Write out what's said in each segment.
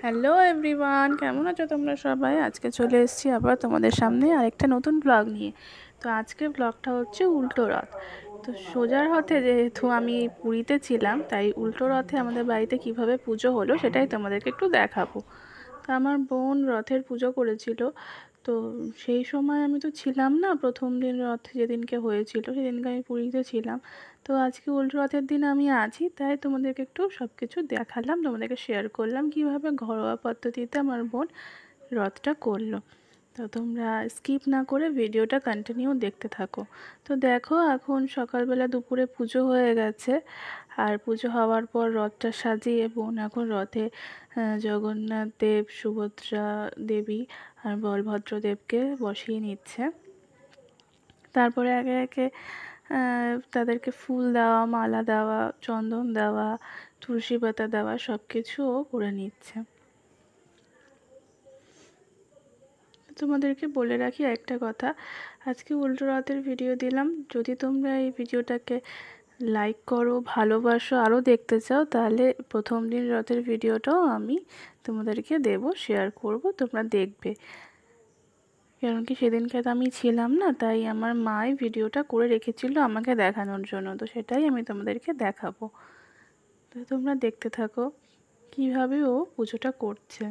Hello everyone, কেমন আছো তোমরা সবাই? আজকে চলে এসেছি আবার তোমাদের সামনে আরেকটা নতুন ব্লগ নিয়ে। তো আজকের ব্লগটা হচ্ছে উল্টো রথ। তো সোজা রথে যেহেতু আমি পুরীতে ছিলাম, তাই উল্টো রথে আমাদের বাড়িতে কিভাবে পুজো হলো সেটাই তোমাদেরকে একটু দেখাবো। তো আমার বোন রথের পুজো করেছিল। তো সেই সময় আমি তো ছিলাম না, প্রথম দিন রথ যেদিনকে হয়েছিল সেদিনকে আমি পুরীতে ছিলাম। তো আজকে উল্টো রথের দিন আমি আছি, তাই তোমাদেরকে একটু সব কিছু দেখালাম, তোমাদেরকে শেয়ার করলাম কীভাবে ঘরোয়া পদ্ধতিতে আমার বোন রথটা করলো। তো তোমরা স্কিপ না করে ভিডিওটা কন্টিনিউ দেখতে থাকো। তো দেখো, এখন সকালবেলা দুপুরে পুজো হয়ে গেছে, আর পুজো হওয়ার পর রথটা সাজিয়ে বোন এখন রথে জগন্নাথ দেব, সুভদ্রা দেবী আর বলভদ্র দেবকে বসিয়ে নিচ্ছে। তারপরে একে একে তাদেরকে ফুল দেওয়া, মালা দেওয়া, চন্দন দেওয়া, তুলসী পাতা দেওয়া সব কিছুও করে নিচ্ছে। তোমাদেরকে বলে রাখি একটা কথা, আজকে উল্টো রথের ভিডিও দিলাম। যদি তোমরা এই ভিডিওটাকে লাইক করো, ভালোবাসো, আরও দেখতে চাও, তাহলে প্রথম দিন রথের ভিডিওটাও আমি তোমাদেরকে দেব, শেয়ার করব, তোমরা দেখবে। কারণ কি সেদিনকে তো আমি ছিলাম না, তাই আমার মাই ভিডিওটা করে রেখেছিল আমাকে দেখানোর জন্য। তো সেটাই আমি তোমাদেরকে দেখাবো। তো তোমরা দেখতে থাকো কিভাবে ও পুজোটা করছে।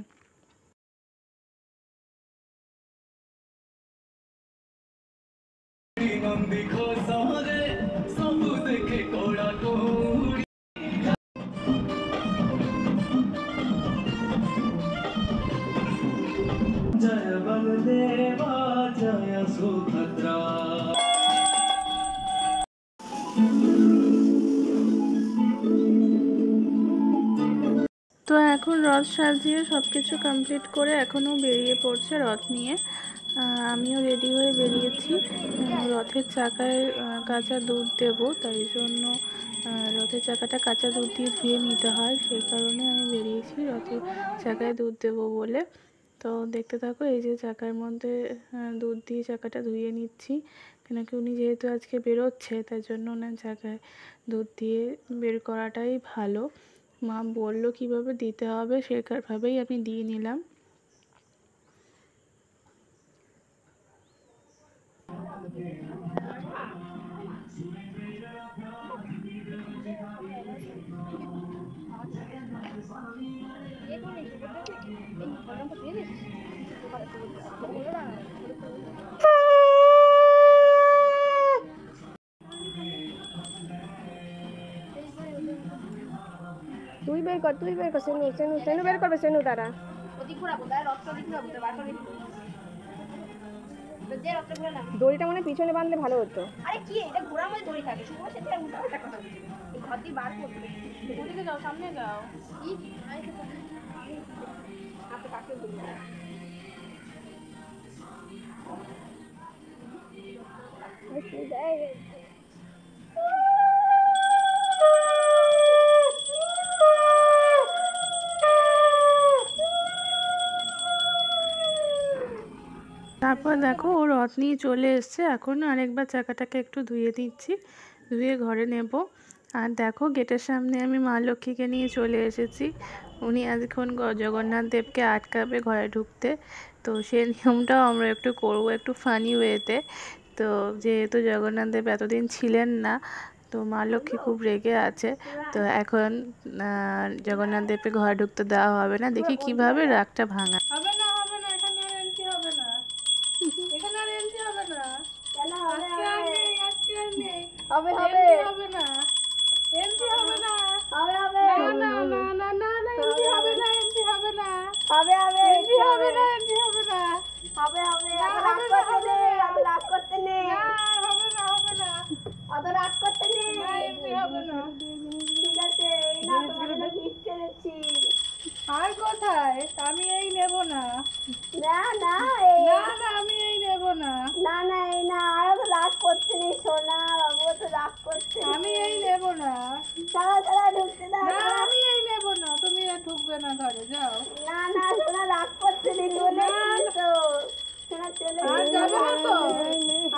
जय बलदेवा जय सुभद्रा। তো এখন রথ সাজিয়ে সব কিছু কমপ্লিট করে এখনও বেরিয়ে পড়ছে রথ নিয়ে। আমিও রেডি হয়ে বেরিয়েছি। রথের চাকায় কাঁচা দুধ দেব, তাই জন্য রথের চাকাটা কাঁচা দুধ দিয়ে ধুয়ে নিতে হয়, সেই কারণে আমি বেরিয়েছি রথের চাকায় দুধ দেব বলে। তো দেখতে থাকো, এই যে চাকার মধ্যে দুধ দিয়ে চাকাটা ধুয়ে নিচ্ছি, কেন কি উনি যেহেতু আজকে বেরোচ্ছে, তাই জন্য ওনার চাকায় দুধ দিয়ে বের করাটাই ভালো। মা বললো কিভাবে দিতে হবে, সেভাবেই আমি দিয়ে নিলাম। তুই বের কর সেনু সেনু সেনু বের করবে, সেনু তারা দড়িটা মানে পিছনে বাঁধলে ভালো হতো। আরে কি এটা ঘোড়ার মধ্যে দড়ি থাকে, শুভ সেটা উল্টো পাল্টা কথা বলছে। এই ঘর দিয়ে বার করতে ওদিকে যাও, সামনে যাও। কি আপনি কাকে বলবেন? তারপর দেখো ও রথ নিয়ে চলে এসছে। এখন আরেকবার চাকাটাকে একটু ধুয়ে দিচ্ছি, ধুয়ে ঘরে নেব। আর দেখো গেটের সামনে আমি মা লক্ষ্মীকে নিয়ে চলে এসেছি। উনি এখন জগন্নাথ দেবকে আটকাবে ঘরে ঢুকতে। তো সেই নিয়মটাও আমরা একটু করব, একটু ফানি ওয়েতে। তো যেহেতু জগন্নাথ দেব এতদিন ছিলেন না, তো মা লক্ষ্মী খুব রেগে আছে। তো এখন জগন্নাথ দেবকে ঘরে ঢুকতে দেওয়া হবে না। দেখি কিভাবে রাগটা ভাঙা। হবে না, হবে না, এখানে আর এন্ট্রি হবে না, এখানে আর এন্ট্রি হবে না। কেন হবে? আজকে আর নেই, হবে হবে হবে না, এন্ট্রি হবে না, হবে হবে না না না না না, এন্ট্রি হবে না, এন্ট্রি হবে না, হবে হবে এন্ট্রি হবে না, এন্ট্রি হবে না, হবে হবে রাগ করতে নেই, হবে না, হবে না, অত রাগ করতে নেই। এন্ট্রি হবে না। ঠিক আছে, এই না তোমাদের গিফট এনেছি। আর কোথায়? আমি এই নেব না, না না এই না না, আমি এই নেব না, না না এই না, আর তো রাগ করতে নেই সোনা বাবু, তো রাগ করতে নেই। আমি এই নেব না, সারা সারা ঢুকতে দাও। না আমি এই নেব না, তুমি আর ঢুকবে না ঘরে, যাও। না না সোনা রাগ করতে নেই, চলে তো সোনা চলে আর যাবে না তো?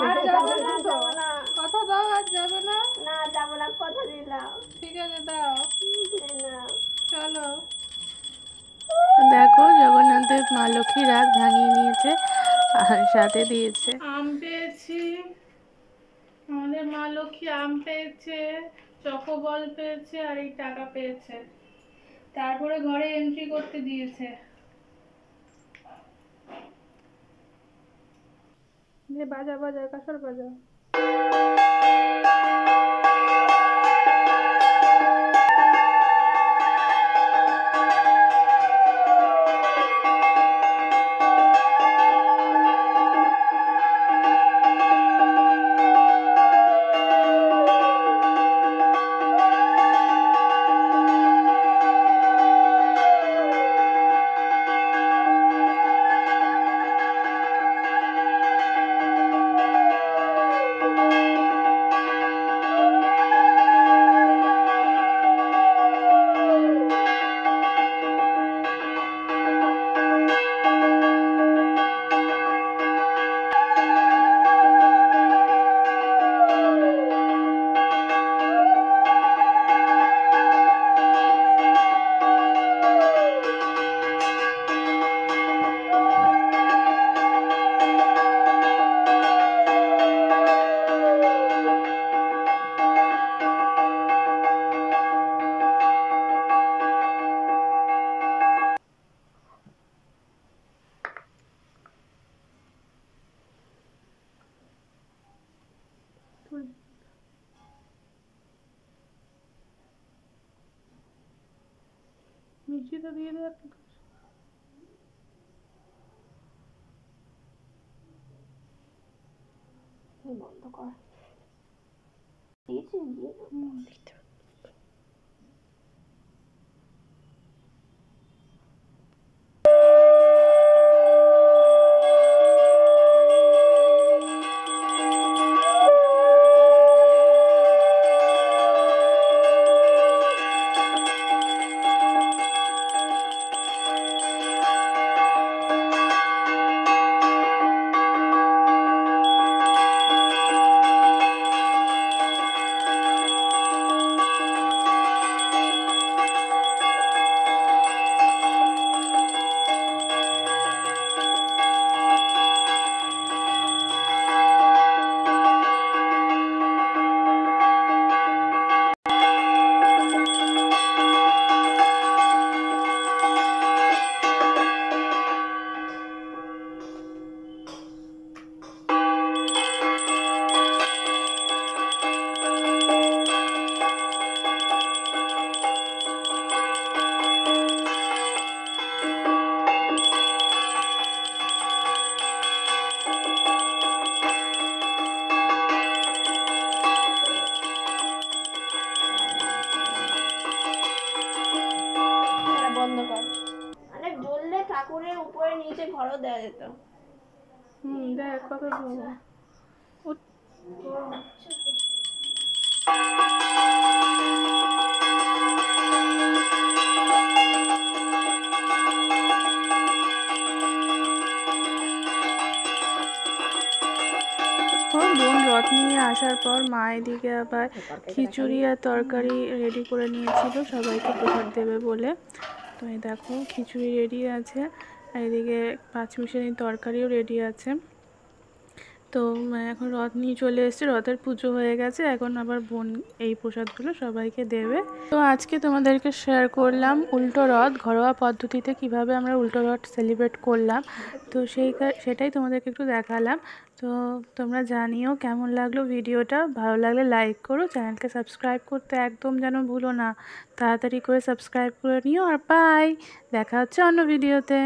আর যাবে না তো? যাবো না, কথা দাও আর যাবে না? না যাবো না, কথা দিলাম। ঠিক আছে, দাও, এই নাও। চলো। দেখো আমাদের মা লক্ষ্মী রাত ভাঙিয়ে নিয়েছে আর সাথে দিয়েছে আম পেয়েছি, আমাদের মা লক্ষ্মী আম পেয়েছে, চকোবল পেয়েছে আর এই টাকা পেয়েছে। তারপরে ঘরে এন্ট্রি করতে দিয়েছে। বাজা বাজা কাঁসার বাজা। মিষ্টিটা দিয়ে দে। বন্ধ কর দিয়েছি দিয়ে বন্ধ কর। মানে জ্বললে ঠাকুরের উপরে নিচে ঘরও দেওয়া যেত। দেখ কত ধোয়া। বোন রথ নিয়ে আসার পর মা এদিকে আবার খিচুড়ি আর তরকারি রেডি করে নিয়েছিল সবাইকে প্রসাদ দেবে বলে। তো এই দেখো খিচুড়ি রেডি আছে আর এদিকে পাঁচমিশালি তরকারিও রেডি আছে। তো এখন রথ নিয়ে চলে এসেছে, রথের পুজো হয়ে গেছে, এখন আবার বোন এই প্রসাদগুলো সবাইকে দেবে। তো আজকে তোমাদেরকে শেয়ার করলাম উল্টো রথ ঘরোয়া পদ্ধতিতে কিভাবে আমরা উল্টো রথ সেলিব্রেট করলাম। তো সেটাই তোমাদেরকে একটু দেখালাম। তো তোমরা জানিও কেমন লাগলো ভিডিওটা, ভালো লাগলে লাইক করো, চ্যানেলকে সাবস্ক্রাইব করতে একদম যেন ভুলো না, তাড়াতাড়ি করে সাবস্ক্রাইব করে নিও। আর বাই, দেখা হচ্ছে অন্য ভিডিওতে।